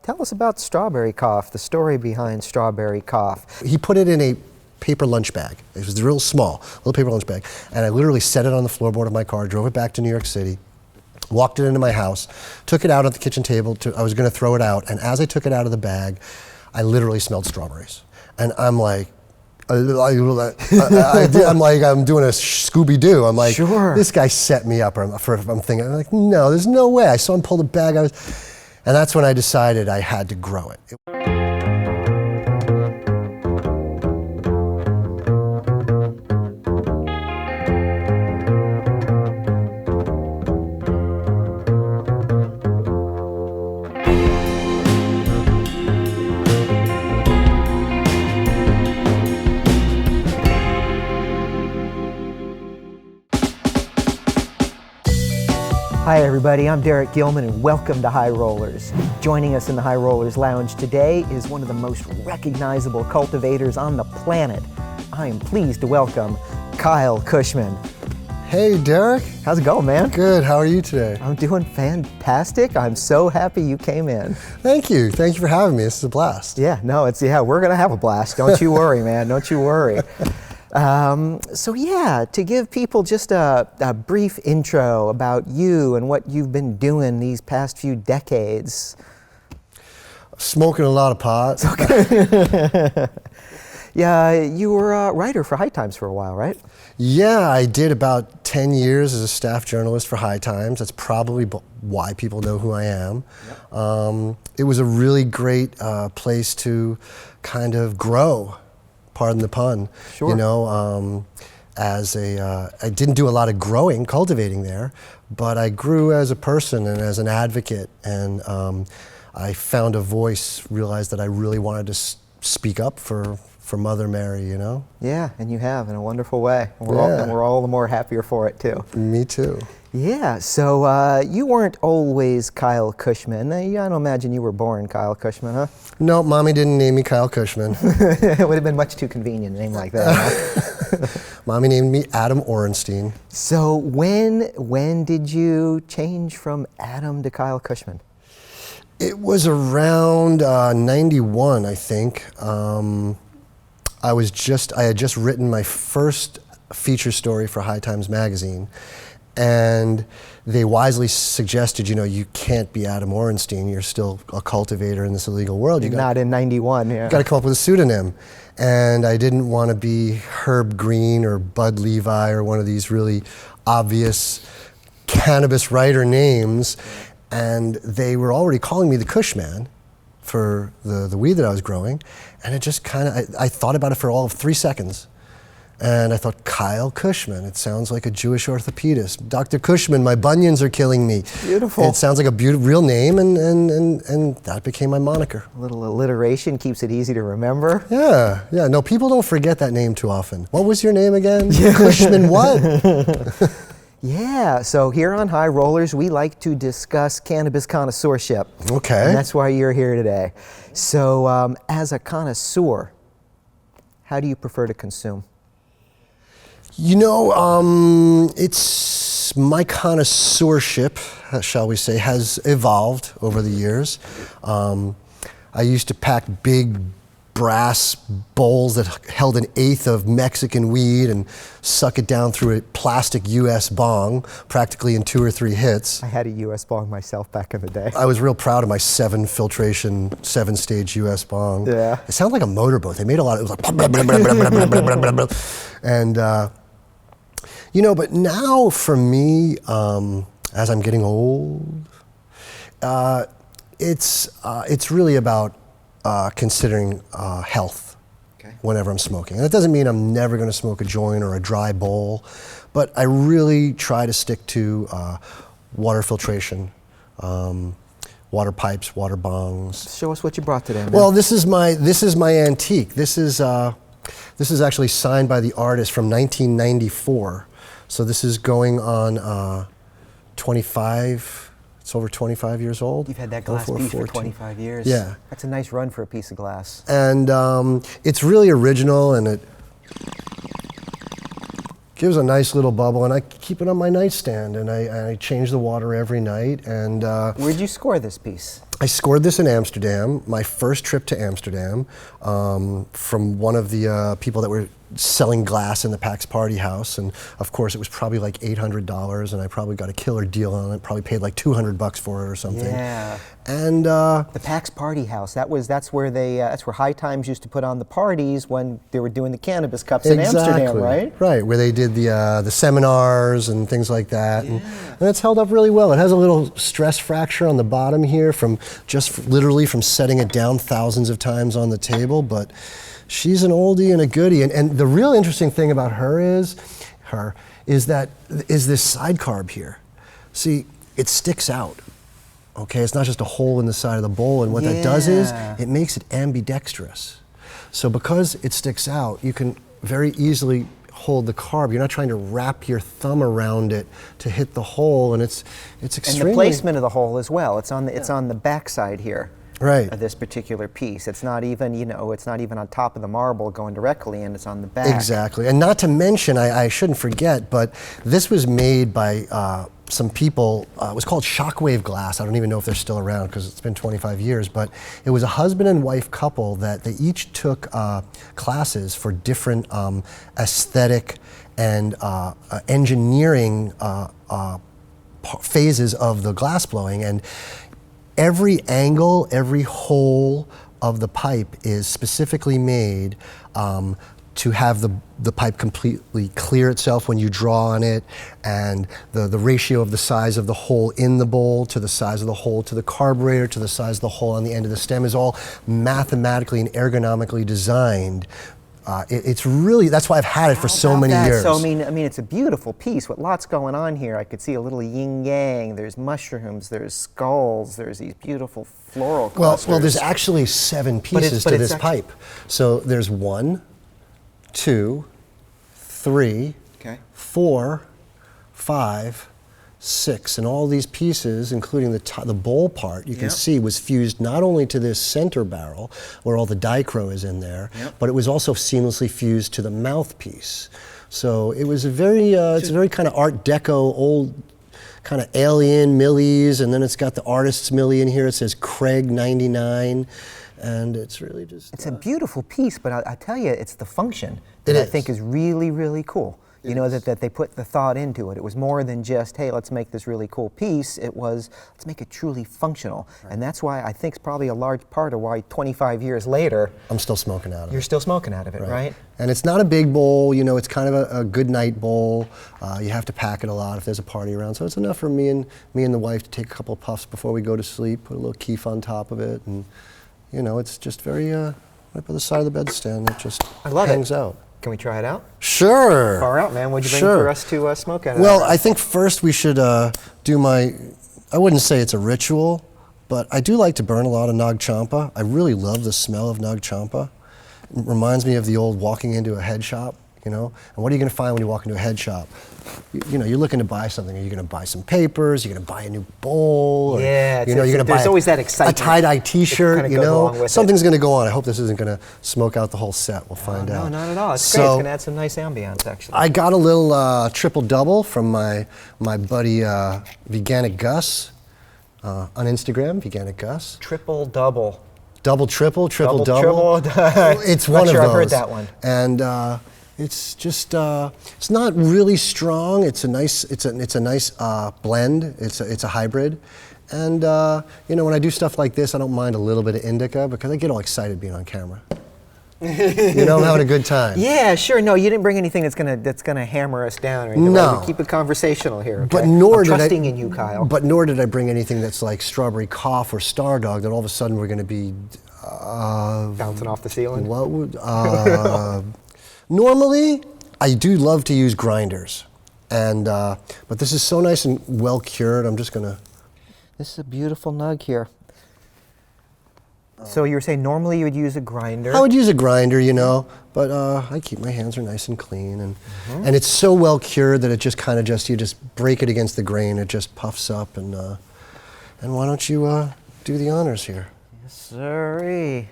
Tell us about Strawberry Cough, the story behind Strawberry Cough. He put it in a paper lunch bag. It was real small, little paper lunch bag. And I literally set it on the floorboard of my car, drove it back to New York City, walked it into my house, took it out at the kitchen table. I was going to throw it out. And as I took it out of the bag, I literally smelled strawberries. And I'm like, I'm like, I'm doing a Scooby-Doo. I'm like, sure. This guy set me up. I'm thinking, I'm like, no, there's no way. I saw him pull the bag. And that's when I decided I had to grow it. Hi everybody, I'm Derek Gilman and welcome to High Rollers. Joining us in the High Rollers Lounge today is one of the most recognizable cultivators on the planet. I am pleased to welcome Kyle Kushman. Hey Derek. How's it going, man? Good, how are you today? I'm doing fantastic. I'm so happy you came in. Thank you for having me. This is a blast. Yeah, we're gonna have a blast. Don't you worry, man, don't you worry. So yeah, to give people just a brief intro about you and what you've been doing these past few decades. Smoking a lot of pot. Yeah, you were a writer for High Times for a while, right? Yeah, I did about 10 years as a staff journalist for High Times. That's probably why people know who I am. Yep. It was a really great place to kind of grow. Pardon the pun. Sure. You know, I didn't do a lot of cultivating there, but I grew as a person and as an advocate, and I found a voice, realized that I really wanted to speak up for Mother Mary, you know? Yeah, and you have in a wonderful way. We're all the more happier for it too. Me too. Yeah, so you weren't always Kyle Kushman. I don't imagine you were born Kyle Kushman, huh? No, Mommy didn't name me Kyle Kushman. It would have been much too convenient a name like that. Huh? Mommy named me Adam Orenstein. So when did you change from Adam to Kyle Kushman? It was around 91, I think. I had just written my first feature story for High Times magazine, and they wisely suggested, you know, you can't be Adam Orenstein. You're still a cultivator in this illegal world. Not in 91, yeah. You got to come up with a pseudonym. And I didn't want to be Herb Green or Bud Levi or one of these really obvious cannabis writer names. And they were already calling me the Kushman for the weed that I was growing. And it just kind of, I thought about it for all of 3 seconds. And I thought, Kyle Kushman, it sounds like a Jewish orthopedist. Dr. Kushman, my bunions are killing me. Beautiful. It sounds like a real name, and that became my moniker. A little alliteration keeps it easy to remember. Yeah. No, people don't forget that name too often. What was your name again? Kushman what? Yeah, so here on High Rollers, we like to discuss cannabis connoisseurship. Okay. And that's why you're here today. So as a connoisseur, how do you prefer to consume? You know, it's my connoisseurship, shall we say, has evolved over the years. I used to pack big brass bowls that held 1/8 of Mexican weed and suck it down through a plastic US bong, practically in 2 or 3 hits. I had a US bong myself back in the day. I was real proud of my 7-filtration, 7-stage US bong. Yeah. It sounded like a motorboat. They made a lot of, it was like, and you know, but now for me, as I'm getting old, it's really about considering health whenever I'm smoking. And that doesn't mean I'm never going to smoke a joint or a dry bowl, but I really try to stick to water filtration, water pipes, water bongs. Show us what you brought today, man. Well, this is my antique. This is actually signed by the artist from 1994. So this is going on 25. It's over 25 years old. You've had that glass piece for 25 years. Yeah. That's a nice run for a piece of glass. And it's really original, and it gives a nice little bubble, and I keep it on my nightstand, and I change the water every night. And where'd you score this piece? I scored this in Amsterdam, my first trip to Amsterdam, from one of the people that were selling glass in the Pax Party House, and of course it was probably like $800, and I probably got a killer deal on it. Probably paid like $200 for it or something. Yeah. And the Pax Party House. That's where High Times used to put on the parties when they were doing the cannabis cups in Amsterdam, right? Right, where they did the seminars and things like that, and it's held up really well. It has a little stress fracture on the bottom here from literally from setting it down thousands of times on the table, but. She's an oldie and a goodie, and the real interesting thing about her is this side carb here. See, it sticks out. Okay, it's not just a hole in the side of the bowl, and what that does is it makes it ambidextrous. So because it sticks out, you can very easily hold the carb. You're not trying to wrap your thumb around it to hit the hole, and it's extremely. And the placement of the hole as well. It's on the back side here. Right. Of this particular piece. It's not even, it's not even on top of the marble going directly in, it's on the back. Exactly. And not to mention, I shouldn't forget, but this was made by some people, it was called Shockwave Glass. I don't even know if they're still around because it's been 25 years, but it was a husband and wife couple that they each took classes for different aesthetic and engineering phases of the glass blowing. And every angle, every hole of the pipe is specifically made to have the pipe completely clear itself when you draw on it, and the ratio of the size of the hole in the bowl to the size of the hole to the carburetor to the size of the hole on the end of the stem is all mathematically and ergonomically designed. It's really, that's why I've had it for so many years. So I mean, it's a beautiful piece with lots going on here. I could see a little yin yang. There's mushrooms. There's skulls. There's these beautiful floral clusters. Well, there's actually 7 pieces to this pipe. So there's 1, 2, 3, 4, 5, 6, and all these pieces, including the bowl part, you can see was fused not only to this center barrel where all the dichro is in there, but it was also seamlessly fused to the mouthpiece. So it was a very, it's a very kind of Art Deco, old kind of alien Millies, and then it's got the artist's Millie in here. It says Craig 99, and it's really just. It's a beautiful piece, but I tell you, it's the function that I think is really, really cool. You know, that they put the thought into it. It was more than just, hey, let's make this really cool piece. It was, let's make it truly functional. Right. And that's why I think it's probably a large part of why 25 years later, I'm still smoking out of it. You're still smoking out of it, right? And it's not a big bowl, it's kind of a good night bowl. You have to pack it a lot if there's a party around. So it's enough for me and the wife to take a couple of puffs before we go to sleep, put a little keef on top of it, and it's just very, right by the side of the bedstand, it just hangs out. Can we try it out? Sure. Far out, man. What'd you bring for us to smoke out of? Well, I think first we should do I wouldn't say it's a ritual, but I do like to burn a lot of Nag Champa. I really love the smell of Nag Champa. It reminds me of the old walking into a head shop, And what are you going to find when you walk into a head shop? You're looking to buy something. Are you going to buy some papers? You're going to buy a new bowl? Or, you're going to buy always that excitement. A tie-dye T-shirt, Something's going to go on. I hope this isn't going to smoke out the whole set. We'll find out. No, not at all. It's great. It's going to add some nice ambiance, actually. I got a little triple-double from my buddy Veganic Gus on Instagram, Veganic Gus. Triple-double. Double, triple, triple-double. It's one of those. I've heard that one. And it's just it's not really strong. It's a nice blend. It's a hybrid, and when I do stuff like this, I don't mind a little bit of indica because I get all excited being on camera. I'm having a good time. Yeah, sure. No, you didn't bring anything that's gonna hammer us down or anything. No, we keep it conversational here. Okay? But nor did trusting in you, Kyle. But nor did I bring anything that's like Strawberry Cough or Star Dog that all of a sudden we're going to be bouncing off the ceiling. What would? Normally, I do love to use grinders, but this is so nice and well cured. I'm just gonna. This is a beautiful nug here. So you were saying normally you would use a grinder? I would use a grinder, but I keep my hands are nice and clean, and it's so well cured that it just kind of you just break it against the grain, it just puffs up, and why don't you do the honors here? Yes, sirree.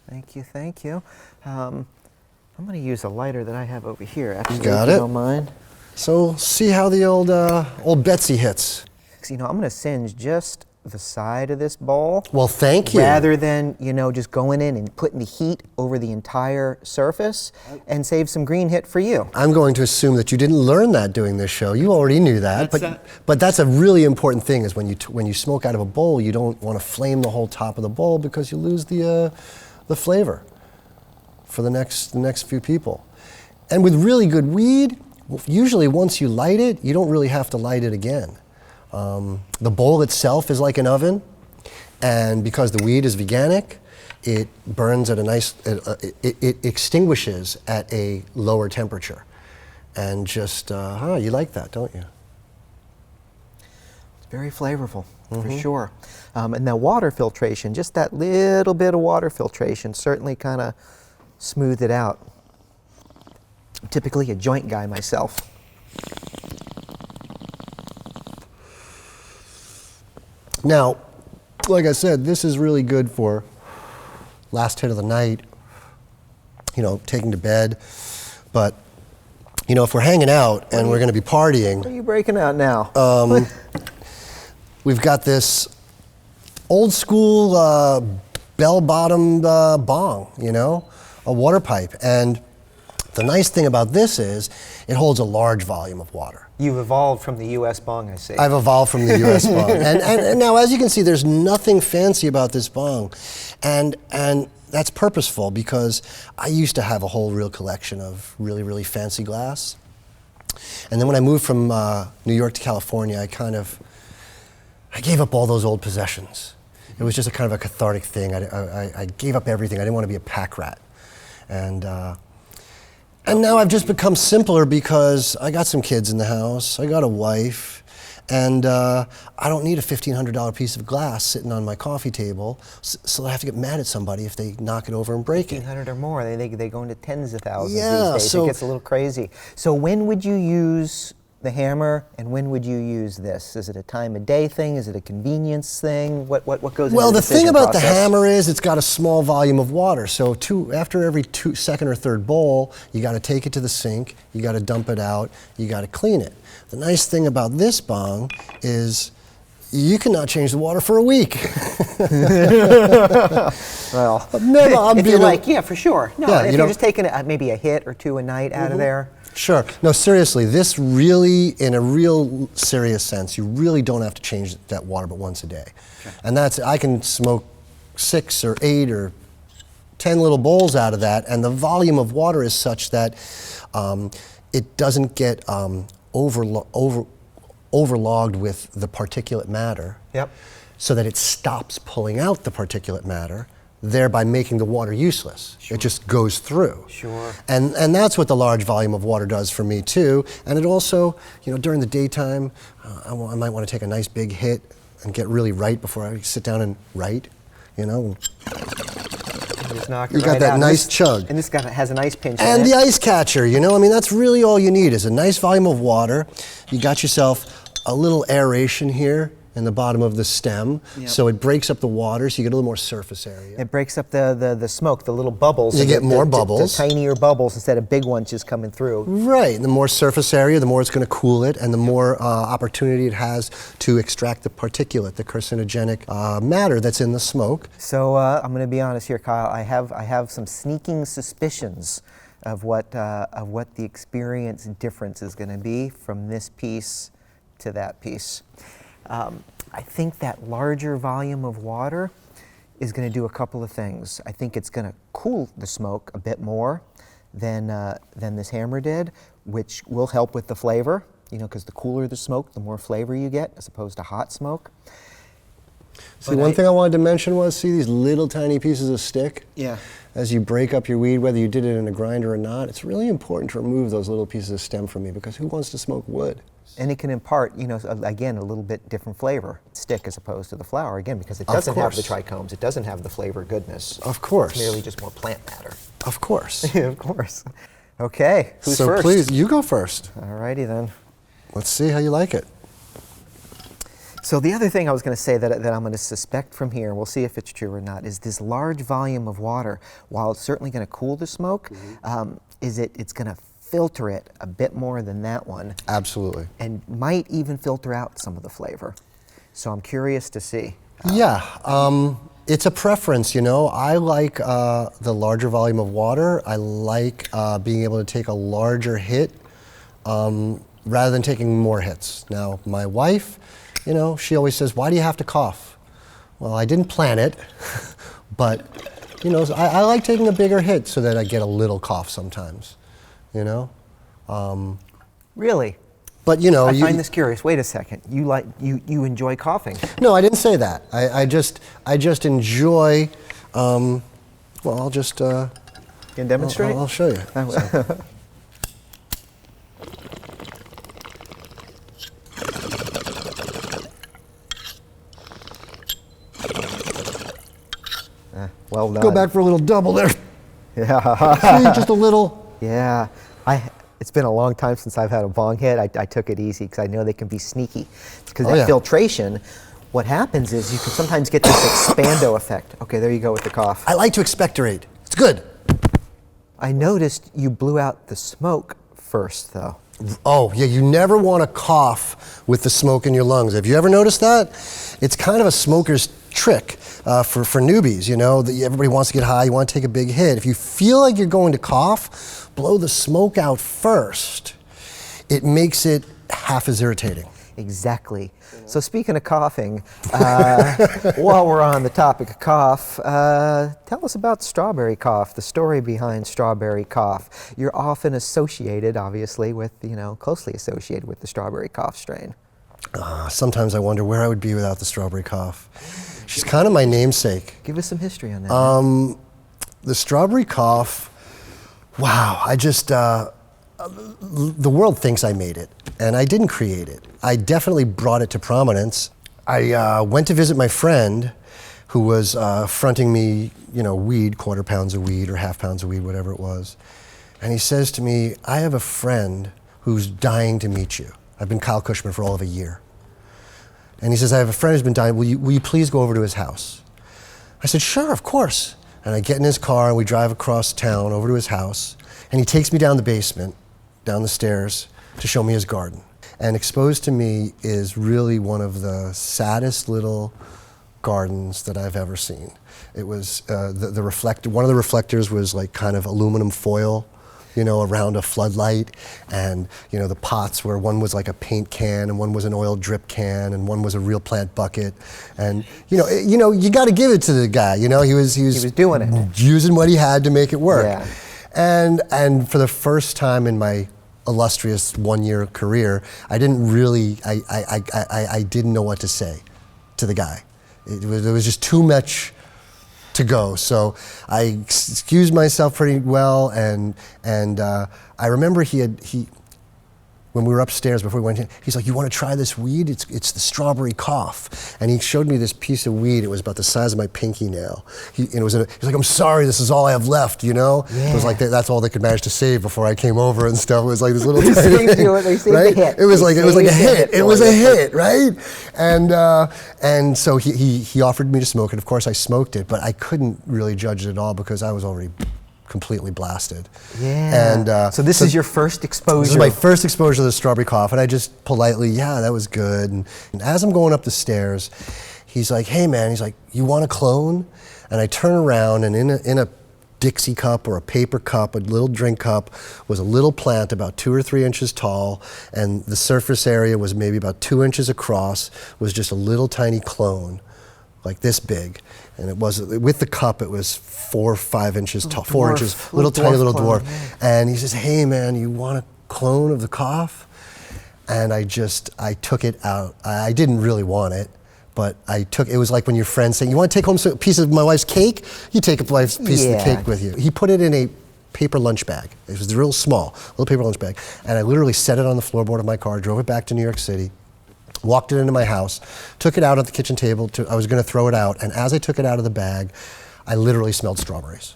Thank you. I'm going to use a lighter that I have over here, actually, you got if it. you don't mind. So see how the old Betsy hits. So, I'm going to singe just the side of this bowl. Well, thank you. Rather than, you know, just going in and putting the heat over the entire surface and save some green hit for you. I'm going to assume that you didn't learn that doing this show. You already knew that. That's but that's a really important thing is when you smoke out of a bowl, you don't want to flame the whole top of the bowl because you lose the flavor for the next few people. And with really good weed, usually once you light it, you don't really have to light it again. The bowl itself is like an oven, and because the weed is veganic, it burns at a nice, it extinguishes at a lower temperature. And just, you like that, don't you? It's very flavorful, for sure. And the water filtration, just that little bit of water filtration certainly kind of smoothed it out. I'm typically a joint guy myself. Now, like I said, this is really good for last hit of the night, you know, taking to bed. But, you know, if we're hanging out and we're going to be partying. What are you breaking out now? We've got this old school bell-bottomed bong, you know, a water pipe. And the nice thing about this is it holds a large volume of water. You've evolved from the U.S. bong, I see. I've evolved from the U.S. bong. And now, as you can see, there's nothing fancy about this bong. And that's purposeful because I used to have a whole real collection of really, really fancy glass. And then when I moved from New York to California, I gave up all those old possessions. It was just a kind of a cathartic thing. I gave up everything. I didn't want to be a pack rat. And now I've just become simpler because I got some kids in the house, I got a wife, and I don't need a $1,500 piece of glass sitting on my coffee table, so I have to get mad at somebody if they knock it over and break it. 1,500 or more, they go into tens of thousands Yeah, these days. so it gets a little crazy. So when would you use the hammer, and when would you use this? Is it a time of day thing? Is it a convenience thing? What goes into the decision Well, the thing about the process? hammer is it's got a small volume of water. So after every second or third bowl, you got to take it to the sink, you got to dump it out, you got to clean it. The nice thing about this bong is you cannot change the water for a week. Well, Never, if you like, yeah, for sure. No, Yeah, if you you're know- just taking maybe a hit or two a night out of there. Sure. No, seriously, this really, in a real serious sense, you really don't have to change that water but once a day. Okay. And I can smoke 6 or 8 or 10 little bowls out of that, and the volume of water is such that it doesn't get overlogged with the particulate matter. Yep. So that it stops pulling out the particulate matter, thereby making the water useless. Sure. It just goes through. Sure. And that's what the large volume of water does for me too. And it also, you know, during the daytime, I might want to take a nice big hit and get really right before I sit down and write, you know. Just knock it You got right that out. nice chug. And this has an ice pinch And in the it. ice catcher, you know, I mean, that's really all you need is a nice volume of water. You got yourself a little aeration here in the bottom of the stem, Yep. so it breaks up the water, so you get a little more surface area. It breaks up the smoke, the little bubbles. You and get more the bubbles. tinier bubbles instead of big ones just coming through. Right, and the more surface area, the more it's going to cool it, and the more opportunity it has to extract the particulate, the carcinogenic matter that's in the smoke. So I'm going to be honest here, Kyle. I have some sneaking suspicions of what the experience difference is going to be from this piece to that piece. I think that larger volume of water is going to do a couple of things. I think it's going to cool the smoke a bit more than this hammer did, which will help with the flavor. You know, because the cooler the smoke, the more flavor you get, as opposed to hot smoke. See, one thing I wanted to mention was, see these little tiny pieces of stick? Yeah. As you break up your weed, whether you did it in a grinder or not, it's really important to remove those little pieces of stem from me, because who wants to smoke wood? And it can impart, you know, again, a little bit different flavor, stick as opposed to the flower, again, because it doesn't have the trichomes, it doesn't have the flavor goodness. Of course. It's merely just more plant matter. Of course. Of course. Okay, who's so first? Please, you go first. Alrighty then. Let's see how you like it. So the other thing I was going to say that I'm going to suspect from here, we'll see if it's true or not, is this large volume of water, while it's certainly going to cool the smoke, it's going to filter it a bit more than that one. Absolutely. And might even filter out some of the flavor. So I'm curious to see. Yeah, it's a preference, you know. I like the larger volume of water. I like being able to take a larger hit rather than taking more hits. Now, my wife, you know, she always says, why do you have to cough? Well, I didn't plan it, but, you know, I like taking a bigger hit so that I get a little cough sometimes, you know. Really? But, you know, I find this curious. Wait a second. You enjoy coughing? No, I didn't say that. I just enjoy. Well, I'll just. Can you demonstrate? I'll show you. So. Well done. Go back for a little double there. Yeah. See, just a little. Yeah. It's been a long time since I've had a bong hit. I took it easy because I know they can be sneaky. Because that filtration, what happens is you can sometimes get this expando effect. Okay, there you go with the cough. I like to expectorate. It's good. I noticed you blew out the smoke first, though. Oh, yeah, you never want to cough with the smoke in your lungs. Have you ever noticed that? It's kind of a smoker's trick for newbies, you know. Everybody wants to get high, you want to take a big hit. If you feel like you're going to cough, blow the smoke out first. It makes it half as irritating. Exactly. So speaking of coughing, while we're on the topic of cough, tell us about strawberry cough, the story behind strawberry cough. You're often associated, obviously, with, you know, closely associated with the strawberry cough strain. Sometimes I wonder where I would be without the strawberry cough. She's kind of my namesake. Give us some history on that. The strawberry cough, wow, the world thinks I made it, and I didn't create it. I definitely brought it to prominence. I went to visit my friend who was fronting me, you know, weed, quarter pounds of weed or half pounds of weed, whatever it was. And he says to me, I have a friend who's dying to meet you. I've been Kyle Kushman for all of a year. And he says, I have a friend who's been dying, will you please go over to his house? I said, sure, of course. And I get in his car and we drive across town over to his house. And he takes me down the basement, down the stairs, to show me his garden. And exposed to me is really one of the saddest little gardens that I've ever seen. It was, one of the reflectors was like kind of aluminum foil, you know, around a floodlight, and you know, the pots where one was like a paint can and one was an oil drip can and one was a real plant bucket. And you know, you got to give it to the guy, you know, he was doing it, using what he had to make it work. Yeah. And for the first time in my illustrious one-year career, I didn't know what to say to the guy. There was just too much to go. So I excused myself pretty well, and I remember when we were upstairs before we went in, he's like, you want to try this weed? It's the strawberry cough. And he showed me this piece of weed. It was about the size of my pinky nail. He's like, I'm sorry, this is all I have left, you know? Yeah. It was like, that's all they could manage to save before I came over and stuff. It was like this little tiny thing, right? It was like a hit. It was a hit, right? And so he offered me to smoke it. Of course, I smoked it, but I couldn't really judge it at all because I was already completely blasted. Yeah. And so this is your first exposure? This is my first exposure to the strawberry cough, and I just politely, yeah, that was good. And as I'm going up the stairs, he's like, hey man, he's like, you want a clone? And I turn around, and in a Dixie cup or a paper cup, a little drink cup, was a little plant about 2 or 3 inches tall, and the surface area was maybe about 2 inches across, was just a little tiny clone, like this big. And it was, with the cup, it was 4 or 5 inches tall, 4 inches, little tiny little dwarf. Yeah. And he says, hey man, you want a clone of the cough? And I took it out. I didn't really want it, but it was like when your friends say, you want to take home a piece of my wife's cake? You take a piece of the cake with you. He put it in a paper lunch bag. It was real small, little paper lunch bag. And I literally set it on the floorboard of my car, drove it back to New York City, walked it into my house, took it out at the kitchen table. I was going to throw it out, and as I took it out of the bag, I literally smelled strawberries.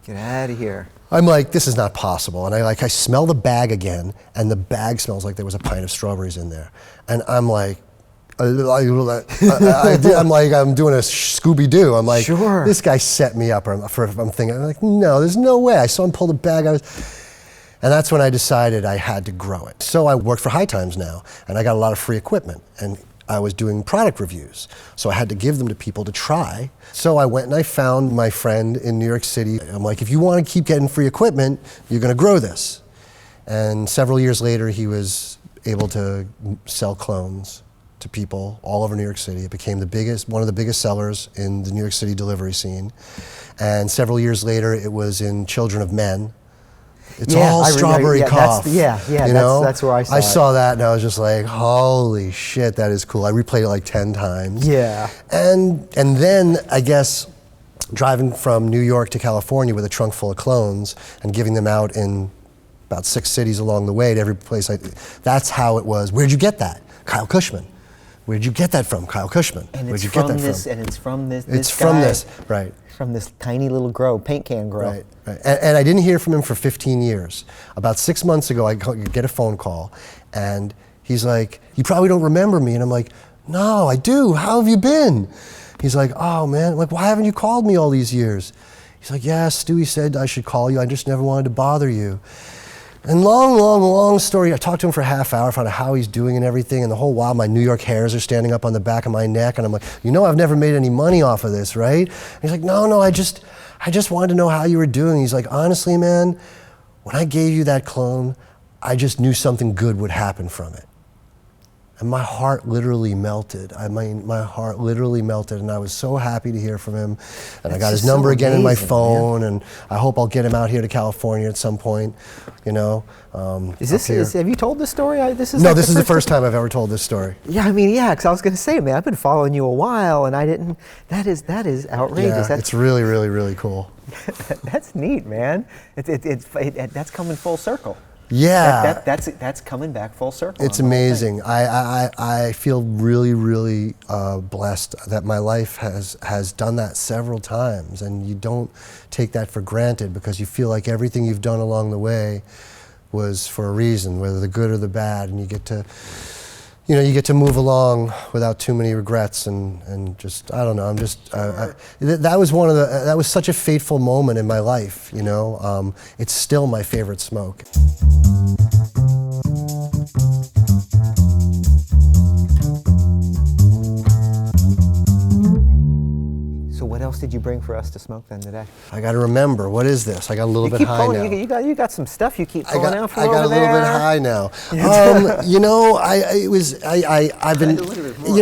Get out of here. I'm like, this is not possible. And I smell the bag again, and the bag smells like there was a pint of strawberries in there. And I'm like, I'm doing a Scooby-Doo. I'm like, sure. This guy set me up. I'm like, no, there's no way. I saw him pull the bag out. And that's when I decided I had to grow it. So I work for High Times now, and I got a lot of free equipment. And I was doing product reviews. So I had to give them to people to try. So I went and I found my friend in New York City. I'm like, if you want to keep getting free equipment, you're going to grow this. And several years later, he was able to sell clones to people all over New York City. It became one of the biggest sellers in the New York City delivery scene. And several years later, it was in Children of Men. It's all strawberry cough. That's where I saw it. I saw that and I was just like, holy shit, that is cool. I replayed it like 10 times. Yeah. And then, I guess, driving from New York to California with a trunk full of clones and giving them out in about 6 cities along the way to every place. That's how it was. Where'd you get that? Kyle Kushman. Where'd you get that from? Kyle Kushman. And Where'd it's you get from that this, from? and it's from this. It's this from guy, this, right? From this tiny little paint can grow. Right, right. And I didn't hear from him for 15 years. About 6 months ago, I get a phone call, and he's like, "You probably don't remember me," and I'm like, "No, I do. How have you been?" He's like, "Oh man, like why haven't you called me all these years?" He's like, "Yeah, Stewie said I should call you. I just never wanted to bother you." And long story, I talked to him for a half hour, found out how he's doing and everything, and the whole while my New York hairs are standing up on the back of my neck, and I'm like, I've never made any money off of this, right? And he's like, no, I just wanted to know how you were doing. He's like, honestly, man, when I gave you that clone, I just knew something good would happen from it. And my heart literally melted. I mean, my heart literally melted, and I was so happy to hear from him. And I got his number again in my phone, and I hope I'll get him out here to California at some point. Have you told this story? This is the first time I've ever told this story. Yeah, because I was going to say, man, I've been following you a while, and I didn't. That is outrageous. Yeah, it's really, really, really cool. That's neat, man. That's coming full circle. Yeah, that's coming back full circle. It's amazing. I feel really, really blessed that my life has done that several times, and you don't take that for granted because you feel like everything you've done along the way was for a reason, whether the good or the bad, and you get to move along without too many regrets and just, I don't know, that was such a fateful moment in my life, It's still my favorite smoke. So what else did you bring for us to smoke then today? I got to remember, what is this? I got a little bit high now. You got some stuff you keep pulling out from over there. I got a little bit high now.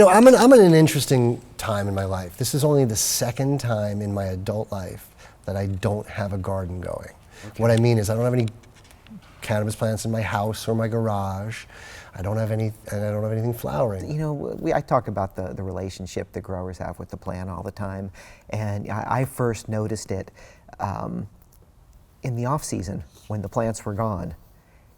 I'm in an interesting time in my life. This is only the second time in my adult life that I don't have a garden going. Okay. What I mean is I don't have any cannabis plants in my house or my garage. I don't have anything flowering. I talk about the relationship the growers have with the plant all the time, and I first noticed it in the off season when the plants were gone,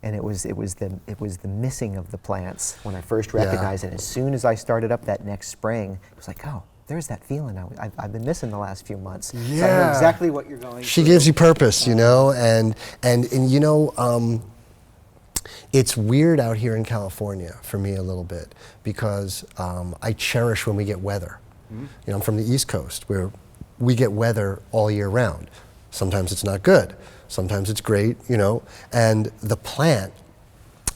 and it was the missing of the plants when I first recognized it. As soon as I started up that next spring, it was like, oh, there's that feeling I've been missing the last few months. Yeah, so I know exactly what you're going. She gives you purpose, and it's weird out here in California for me a little bit because I cherish when we get weather. Mm-hmm. I'm from the East Coast where we get weather all year round. Sometimes it's not good, sometimes it's great, and the plant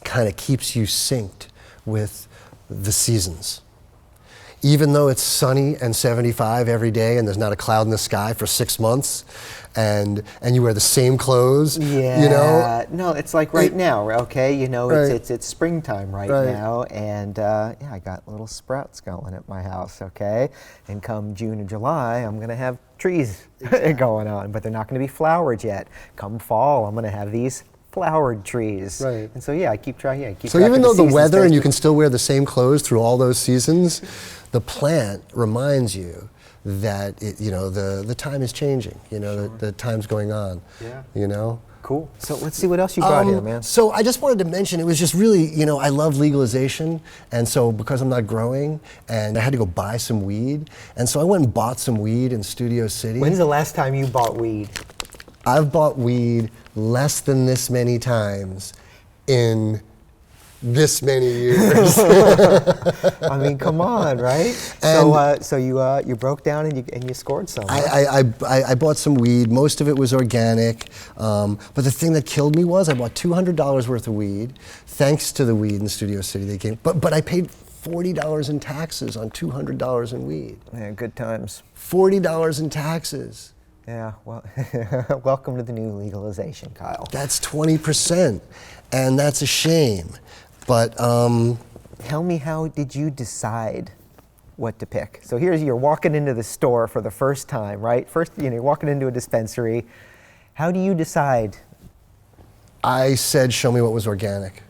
kind of keeps you synced with the seasons. Even though it's sunny and 75 every day and there's not a cloud in the sky for 6 months, and you wear the same clothes, No, it's like right now, okay? Right. It's springtime right now, and I got little sprouts going at my house, okay? And come June or July, I'm gonna have trees going on, but they're not gonna be flowered yet. Come fall, I'm gonna have these flowered trees. Right. And so I keep trying. So even though the weather and you can still wear the same clothes through all those seasons, the plant reminds you that the time is changing. The time's going on. Yeah. Cool. So let's see what else you brought here, man. So I just wanted to mention, it was just really, I love legalization, and so because I'm not growing, and I had to go buy some weed, and so I went and bought some weed in Studio City. When's the last time you bought weed? I've bought weed less than this many times in this many years. I mean, come on, right? So you broke down and you scored some. I bought some weed. Most of it was organic, but the thing that killed me was I bought $200 worth of weed. Thanks to the weed in Studio City, they came. But I paid $40 in taxes on $200 in weed. Yeah, good times. $40 in taxes. Yeah, well, welcome to the new legalization, Kyle. That's 20%, and that's a shame. But tell me, how did you decide what to pick? So you're walking into the store for the first time, right? First, you're walking into a dispensary. How do you decide? I said, show me what was organic.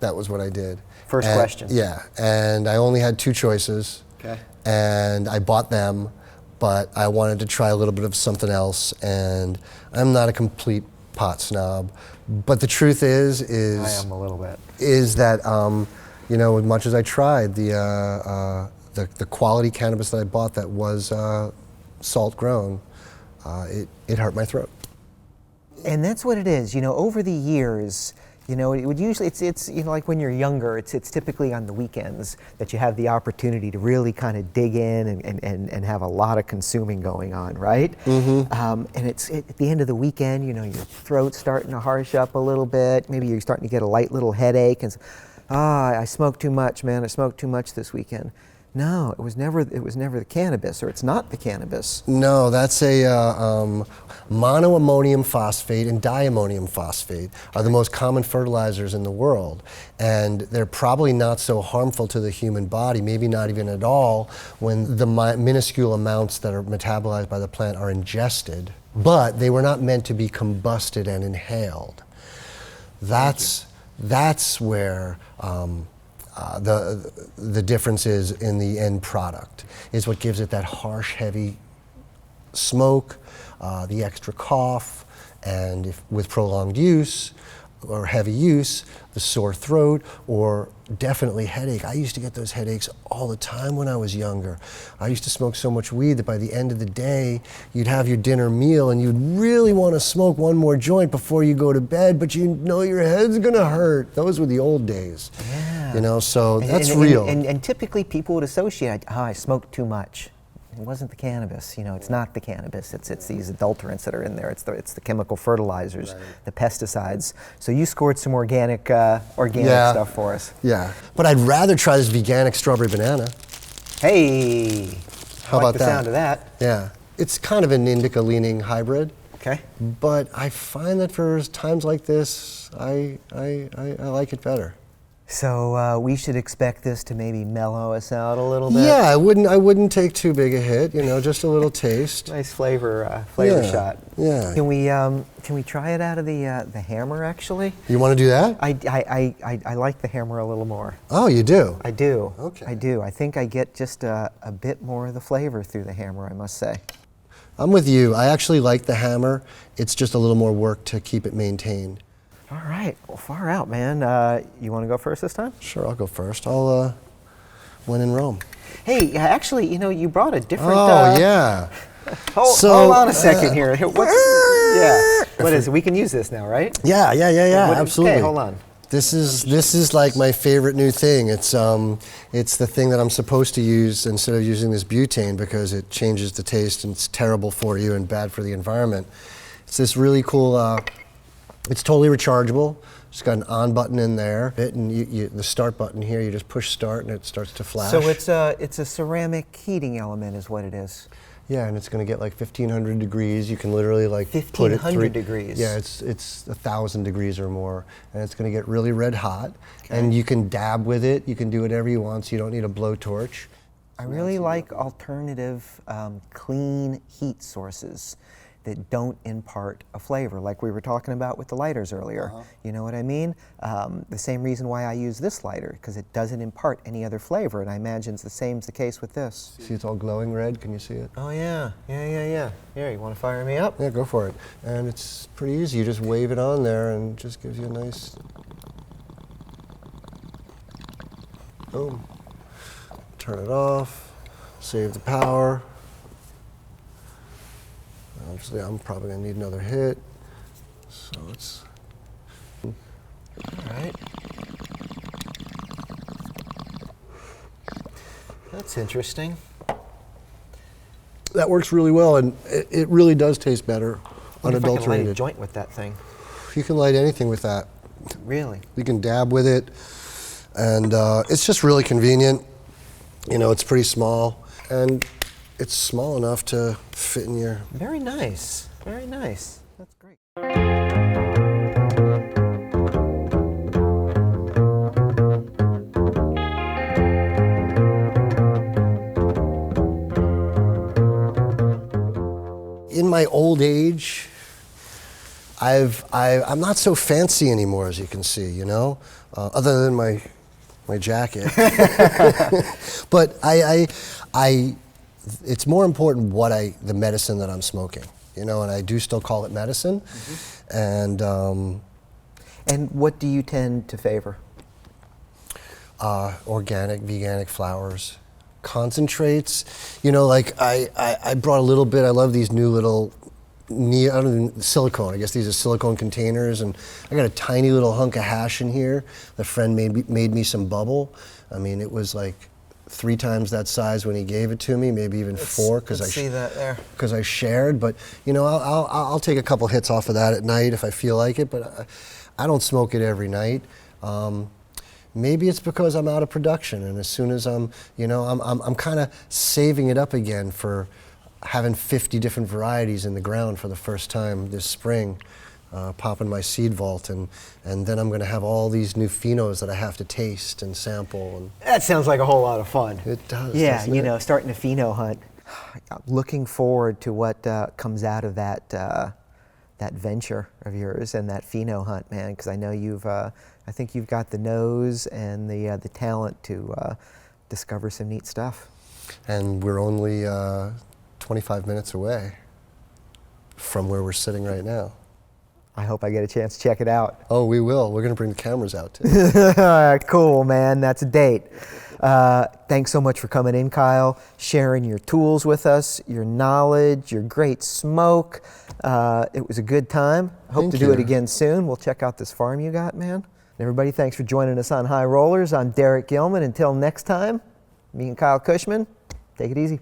That was what I did. First question. Yeah, and I only had 2 choices. Okay. And I bought them, but I wanted to try a little bit of something else, and I'm not a complete pot snob. But the truth is I am a little bit. Is that, as much as I tried, the quality cannabis that I bought that was salt grown, it hurt my throat. And that's what it is. Over the years, it would usually, it's like when you're younger, it's typically on the weekends that you have the opportunity to really kind of dig in and have a lot of consuming going on, right? Mm-hmm. And it's at the end of the weekend, your throat's starting to harsh up a little bit. Maybe you're starting to get a light little headache, and I smoked too much, man. I smoked too much this weekend. No, it was never the cannabis, or it's not the cannabis. No, that's a monoammonium phosphate and diammonium phosphate are the most common fertilizers in the world, and they're probably not so harmful to the human body, maybe not even at all, when the minuscule amounts that are metabolized by the plant are ingested, but they were not meant to be combusted and inhaled. That's where the difference is in the end product, is what gives it that harsh, heavy smoke, the extra cough, and with prolonged use or heavy use, the sore throat, or definitely headache. I used to get those headaches all the time when I was younger. I used to smoke so much weed that by the end of the day, you'd have your dinner meal and you'd really want to smoke one more joint before you go to bed, but you know your head's gonna hurt. Those were the old days. Yeah. So that's real. And typically people would associate, I smoked too much. It wasn't the cannabis, it's not the cannabis. It's these adulterants that are in there. It's the chemical fertilizers, right, the pesticides. So you scored some organic stuff for us. Yeah, but I'd rather try this veganic strawberry banana. Hey, how about the sound of that? Yeah, it's kind of an indica leaning hybrid. Okay. But I find that for times like this, I like it better. So we should expect this to maybe mellow us out a little bit. Yeah, I wouldn't take too big a hit. Just a little taste. Nice flavor shot. Yeah. Can we try it out of the hammer actually? You want to do that? I like the hammer a little more. Oh, you do? I do. Okay. I do. I think I get just a bit more of the flavor through the hammer, I must say. I'm with you. I actually like the hammer. It's just a little more work to keep it maintained. All right, well, far out, man. You want to go first this time? Sure, I'll go first. I'll when in Rome. Hey, actually, you brought a different. Oh yeah. Hold on a second here. What is it? We can use this now, right? Yeah. Absolutely. Okay, hold on. This is like my favorite new thing. It's the thing that I'm supposed to use instead of using this butane because it changes the taste and it's terrible for you and bad for the environment. It's this really cool. It's totally rechargeable. It's got an on button in there, and the start button here. You just push start, and it starts to flash. So it's a ceramic heating element, is what it is. Yeah, and it's going to get like 1,500 degrees. You can literally like put it 1,500 degrees. Yeah, it's 1,000 degrees or more, and it's going to get really red hot. Okay. And you can dab with it. You can do whatever you want. So you don't need a blowtorch. I really like alternative clean heat sources that don't impart a flavor, like we were talking about with the lighters earlier. Uh-huh. You know what I mean? The same reason why I use this lighter, because it doesn't impart any other flavor, and I imagine it's the same the case with this. See, it's all glowing red. Can you see it? Oh yeah. Here, you want to fire me up? Yeah, go for it. And it's pretty easy. You just wave it on there, and it just gives you a nice. Boom. Turn it off. Save the power. Obviously, I'm probably going to need another hit, so it's... All right. That's interesting. That works really well, and it really does taste better, unadulterated. If I can light a joint with that thing. You can light anything with that. Really? You can dab with it. And it's just really convenient. You know, it's pretty small, and it's small enough to fit in your... Very nice. Very nice. That's great. In my old age, I'm not so fancy anymore, as you can see, you know, other than my jacket. But it's more important the medicine that I'm smoking, you know, and I do still call it medicine. Mm-hmm. And what do you tend to favor? Organic, veganic flowers, concentrates. You know, like I brought a little bit. I love these new little silicone. I guess these are silicone containers, and I got a tiny little hunk of hash in here. The friend made me some bubble. I mean, it was like 3 times that size when he gave it to me, maybe even 4, because I shared. But you know, I'll take a couple hits off of that at night if I feel like it. But I don't smoke it every night. Maybe it's because I'm out of production, and as soon as I'm kind of saving it up again for having 50 different varieties in the ground for the first time this spring, popping my seed vault, and then I'm going to have all these new phenos that I have to taste and sample. And that sounds like a whole lot of fun. It does. Yeah, doesn't you it? know, starting a pheno hunt. I'm looking forward to what comes out of that venture of yours and that pheno hunt, man. Because I know I think you've got the nose and the talent to discover some neat stuff. And we're only 25 minutes away from where we're sitting right now. I hope I get a chance to check it out. Oh, we will. We're going to bring the cameras out, too. Cool, man. That's a date. Thanks so much for coming in, Kyle, sharing your tools with us, your knowledge, your great smoke. It was a good time. Hope to do it again soon. We'll check out this farm you got, man. And everybody, thanks for joining us on High Rollers. I'm Derek Gilman. Until next time, me and Kyle Kushman, take it easy.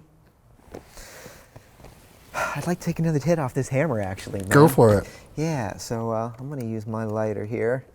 I'd like to take another hit off this hammer, actually, man. Go for it. Yeah, so I'm going to use my lighter here.